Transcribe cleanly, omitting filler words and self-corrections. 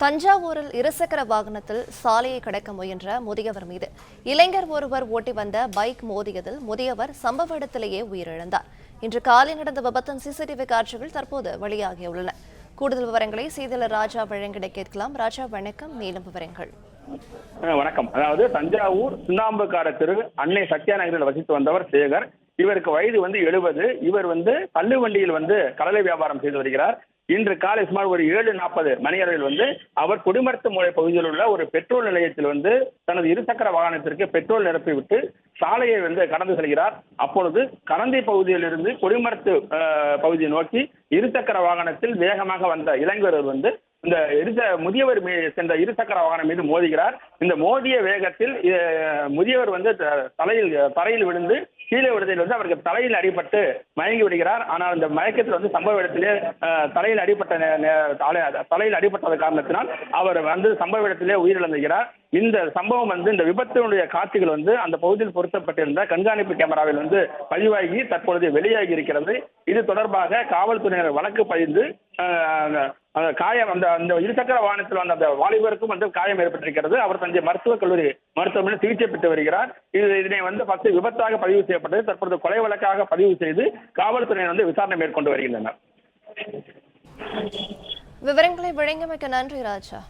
தஞ்சாவூரில் இருசக்கர வாகனத்தில் சாலையை கடக்க முயன்ற முதியவர் மீது இளைஞர் ஒருவர் ஓட்டி வந்த பைக் மோதியதில் முதியவர் சம்பவ இடத்திலேயே உயிரிழந்தார். இன்று காலை நடந்த விபத்தின் சிசிடிவி காட்சிகள் தற்போது வெளியாகியுள்ளன. கூடுதல் விவரங்களை செய்தியாளர் ராஜா வழங்கிட கேட்கலாம். ராஜா, வணக்கம். மேலும் விவரங்கள். வணக்கம். அதாவது தஞ்சாவூர் சுண்ணாம்புக்கார தெரு அன்னை சத்யா நகரில் வசித்து வந்தவர் சேகர். இவருக்கு வயது 70. இவர் தள்ளு வண்டியில் கடலை வியாபாரம் செய்து வருகிறார். இன்று காலை சுமார் ஒரு 7:40 மணியளவில் அவர் குடிமரத்து மூலை பகுதியில் உள்ள ஒரு பெட்ரோல் நிலையத்தில் தனது இருசக்கர வாகனத்திற்கு பெட்ரோல் நிரப்பிவிட்டு சாலையை கடந்து செல்கிறார். அப்பொழுது கரந்தை பகுதியிலிருந்து குடிமரத்து பகுதியை நோக்கி இருசக்கர வாகனத்தில் வேகமாக வந்த இளைஞர் இந்த முதியவர் சென்ற இருசக்கர வாகனம் மீது மோதுகிறார். இந்த மோதிய வேகத்தில் முதியவர் தரையில் விழுந்து கீழே விடுதலில் அவருக்கு தலையில் அடிபட்டு மயங்கி விடுகிறார். ஆனால் இந்த மயக்கத்தில் சம்பவ இடத்திலே தலையில் அடிபட்டது காரணத்தினால் அவர் சம்பவ இடத்திலே உயிரிழந்துகிறார். இந்த சம்பவம் இந்த விபத்தினுடைய காட்சிகள் அந்த பகுதியில் பொருத்தப்பட்டிருந்த கண்காணிப்பு கேமராவில் பதிவாகி தற்பொழுது வெளியாகி இருக்கிறது. இது தொடர்பாக காவல்துறையினர் வழக்கு பதிந்து காயம் அந்த இருசக்கர வாகனத்தில் வந்த அந்த வாலிபருக்கும் காயம் ஏற்பட்டிருக்கிறது. அவர் தஞ்சை மருத்துவக் கல்லூரி மருத்துவமனையில் சிகிச்சை பெற்று வருகிறார். இதனை ஃபர்ஸ்ட் விபத்தாக பதிவு செய்யப்பட்டது. தற்பொழுது கொலை வழக்காக பதிவு செய்து காவல்துறையினர் விசாரணை மேற்கொண்டு வருகின்றனர். விவரங்களை வழங்கியமைக்க நன்றி ராஜா.